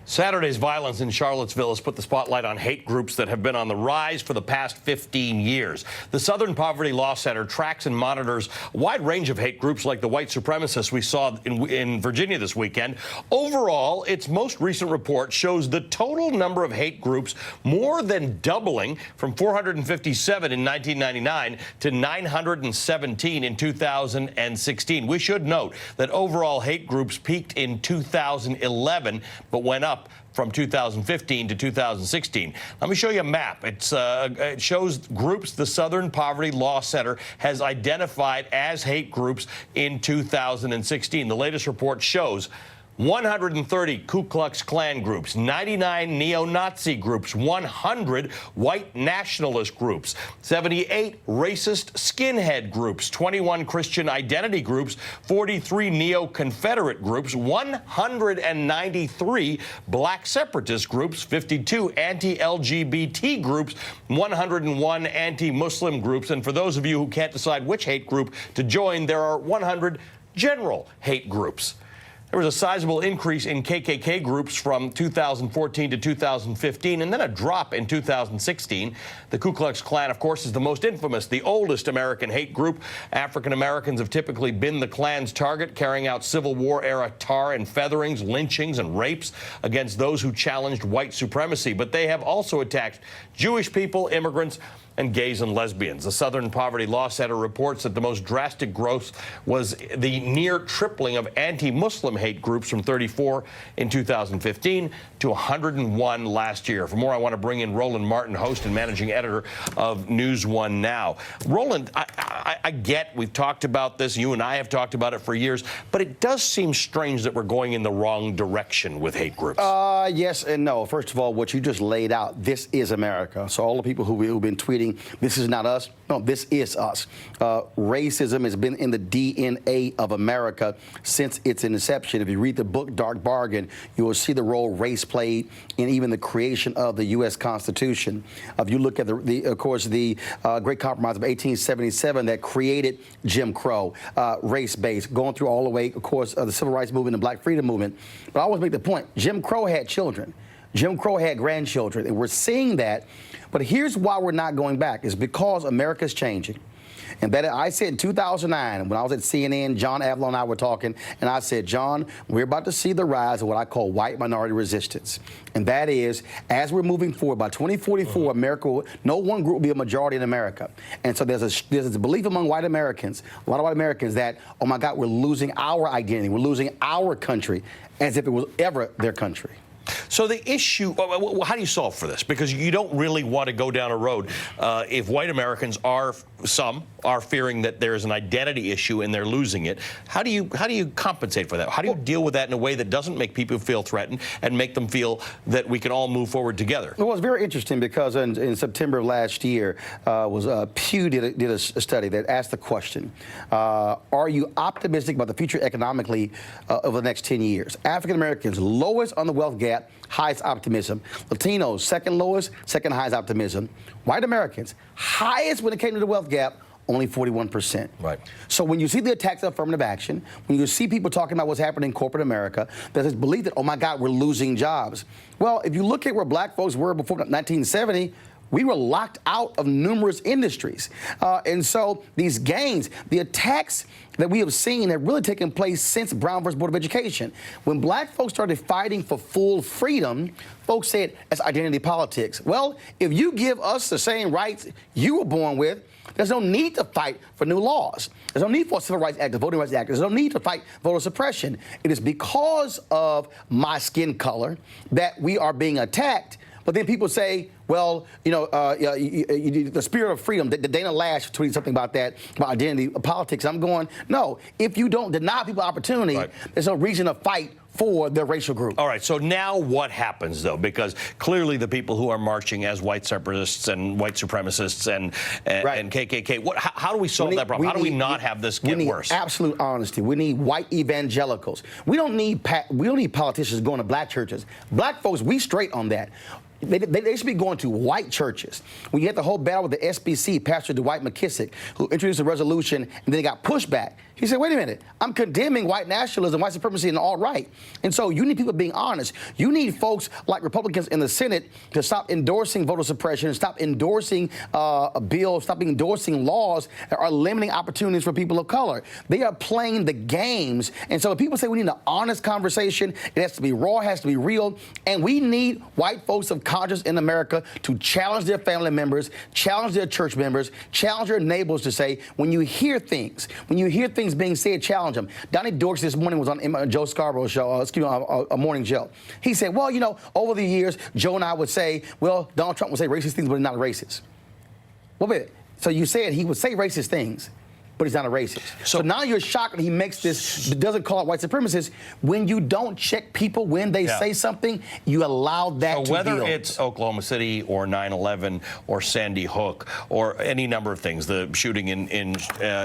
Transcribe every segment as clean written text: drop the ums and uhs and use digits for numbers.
Saturday's violence in Charlottesville has put the spotlight on hate groups that have been on the rise for the past 15 years. The Southern Poverty Law Center tracks and monitors a wide range of hate groups like the white supremacists we saw in Virginia this weekend. Overall, its most recent report shows the total number of hate groups more than doubling from 457 in 1999 to 917 in 2016. We should note that overall hate groups peaked in 2011 but went up from 2015 to 2016. Let me show you a map. It shows groups the Southern Poverty Law Center has identified as hate groups in 2016. The latest report shows 130 Ku Klux Klan groups, 99 neo-Nazi groups, 100 white nationalist groups, 78 racist skinhead groups, 21 Christian identity groups, 43 neo-Confederate groups, 193 black separatist groups, 52 anti-LGBT groups, 101 anti-Muslim groups. And for those of you who can't decide which hate group to join, there are 100 general hate groups. There was a sizable increase in KKK groups from 2014 to 2015, and then a drop in 2016. The Ku Klux Klan, of course, is the most infamous, the oldest American hate group. African Americans have typically been the Klan's target, carrying out Civil War-era tar and featherings, lynchings, and rapes against those who challenged white supremacy. But they have also attacked Jewish people, immigrants, and gays and lesbians. The Southern Poverty Law Center reports that the most drastic growth was the near tripling of anti-Muslim hate groups from 34 in 2015 to 101 last year. For more, I want to bring in Roland Martin, host and managing editor of NewsOne Now. Roland, I get we've talked about this. You and I have talked about it for years, but it does seem strange that we're going in the wrong direction with hate groups. Yes and no. First of all, what you just laid out, this is America. So all the people who've been tweeting, this is not us. No, this is us. Racism has been in the DNA of America since its inception. If you read the book Dark Bargain, you will see the role race played in even the creation of the U.S. Constitution. If you look at of course, the Great Compromise of 1877 that created Jim Crow, race-based, going through all the way, of course, the Civil Rights Movement and Black Freedom Movement. But I always make the point, Jim Crow had children. Jim Crow had grandchildren, and we're seeing that. But here's why we're not going back. It's because America's changing. And that I said in 2009, when I was at CNN, John Avalon and I were talking, and I said, John, we're about to see the rise of what I call white minority resistance. And that is, as we're moving forward, by 2044, America, no one group will be a majority in America. And so there's a belief among white Americans, a lot of white Americans, that, oh my God, we're losing our identity, we're losing our country, as if it was ever their country. So the issue, how do you solve for this? Because you don't really want to go down a road if white Americans some are fearing that there is an identity issue and they're losing it. How do you compensate for that? How do you deal with that in a way that doesn't make people feel threatened and make them feel that we can all move forward together? Well, it's very interesting because in September of last year, Pew did a study that asked the question, are you optimistic about the future economically over the next 10 years? African Americans, lowest on the wealth gap, highest optimism. Latinos, second lowest, second highest optimism. White Americans, highest when it came to the wealth gap, only 41%. Right. So when you see the attacks of affirmative action, when you see people talking about what's happening in corporate America, there's this belief that, oh my God, we're losing jobs. Well, if you look at where black folks were before 1970, we were locked out of numerous industries. And so these gains, the attacks that we have seen have really taken place since Brown versus Board of Education. When black folks started fighting for full freedom, folks said, that's identity politics. Well, if you give us the same rights you were born with, there's no need to fight for new laws. There's no need for a Civil Rights Act, a Voting Rights Act. There's no need to fight voter suppression. It is because of my skin color that we are being attacked. But then people say, well, you know, the spirit of freedom, Dana Lash tweeted something about that, about identity politics. I'm going, no, if you don't deny people opportunity, right, there's no reason to fight for their racial group. All right, so now what happens, though? Because clearly the people who are marching as white separatists and white supremacists and KKK, how do we solve that problem? How do we not have this get worse? We need absolute honesty. We need white evangelicals. We don't need politicians going to black churches. Black folks, we straight on that. They should be going to white churches. When you had the whole battle with the SBC, Pastor Dwight McKissick, who introduced a resolution and then got pushback. He said, wait a minute, I'm condemning white nationalism, white supremacy, and the alt-right. And so you need people being honest. You need folks like Republicans in the Senate to stop endorsing voter suppression, stop endorsing bills, stop endorsing laws that are limiting opportunities for people of color. They are playing the games. And so when people say we need an honest conversation, it has to be raw, it has to be real. And we need white folks of conscience in America to challenge their family members, challenge their church members, challenge their neighbors to say, when you hear things being said, challenge them. Donnie Dorks this morning was on Joe Scarborough's show, a morning show. He said, well, you know, over the years, Joe and I would say, well, Donald Trump would say racist things, but he's not racist. Well, wait, so you said he would say racist things, but he's not a racist. So now you're shocked that he makes this, doesn't call it white supremacists. When you don't check people when they say something, you allow that to whether build. it's Oklahoma City or 9/11 or Sandy Hook or any number of things, the shooting in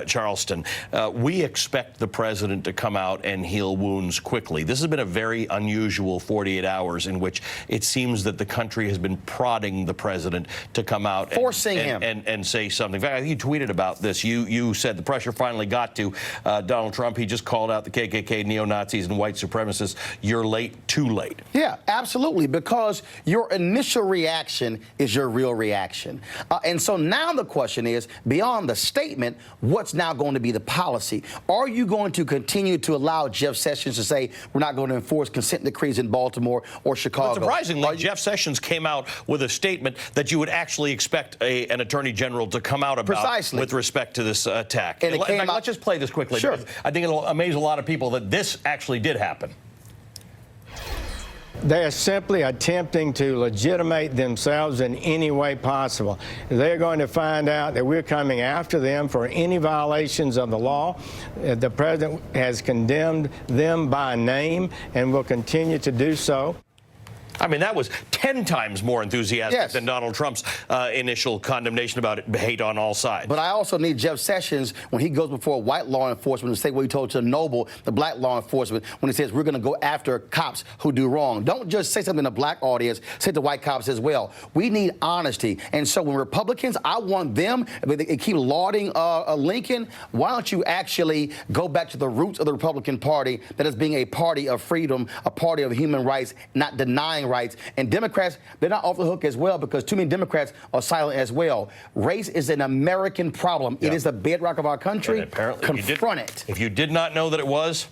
Charleston, we expect the president to come out and heal wounds quickly. This has been a very unusual 48 hours in which it seems that the country has been prodding the president to come out forcing him and say something. In fact, I think you tweeted about this. You said the pressure finally got to Donald Trump. He just called out the KKK, neo-Nazis, and white supremacists. You're late, too late. Yeah, absolutely, because your initial reaction is your real reaction. And so now the question is, beyond the statement, what's now going to be the policy? Are you going to continue to allow Jeff Sessions to say we're not going to enforce consent decrees in Baltimore or Chicago? But surprisingly, Jeff Sessions came out with a statement that you would actually expect an attorney general to come out about with respect to this attack. And In fact, let's just play this quickly. Sure. I think it'll amaze a lot of people that this actually did happen. They are simply attempting to legitimate themselves in any way possible. They're going to find out that we're coming after them for any violations of the law. The president has condemned them by name and will continue to do so. I mean, that was 10 times more enthusiastic than Donald Trump's initial condemnation about hate on all sides. But I also need Jeff Sessions, when he goes before white law enforcement, to say what he told to Noble, the black law enforcement, when he says we're going to go after cops who do wrong. Don't just say something to the black audience, say to white cops as well. We need honesty. And so when Republicans, I want them, they keep lauding Lincoln, why don't you actually go back to the roots of the Republican Party, that is being a party of freedom, a party of human rights, not denying rights. And Democrats, they're not off the hook as well, because too many Democrats are silent as well. Race is an American problem. It is the bedrock of our country. And apparently confront it. If you did not know that it was,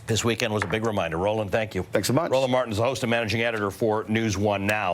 this weekend was a big reminder. Roland, thank you. Thanks so much. Roland Martin is the host and managing editor for NewsOne Now.